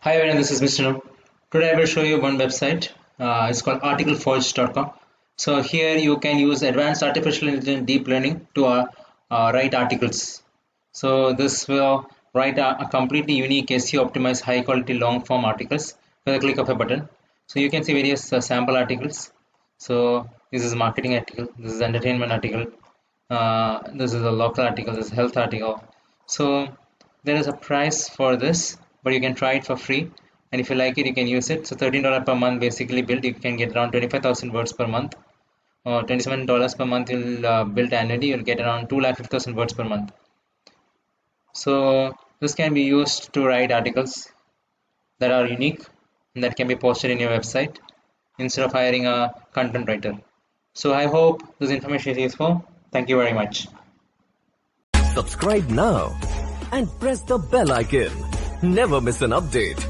Hi everyone, this is Mr. No. Today I will show you one website. It's called articleforge.com. So here you can use advanced artificial intelligence deep learning to write articles. So this will write a completely unique SEO optimized high quality long form articles with a click of a button. So you can see various sample articles. So this is marketing article, this is entertainment article, this is a local article, this is health article. So there is a price for this, but you can try it for free. And if you like it, you can use it. So $13 per month basically build. You can get around 25,000 words per month, or $27 per month. You'll build annually. You'll get around 250,000 words per month. So this can be used to write articles that are unique and that can be posted in your website instead of hiring a content writer. So I hope this information is useful. Thank you very much. Subscribe now and press the bell icon. Never miss an update.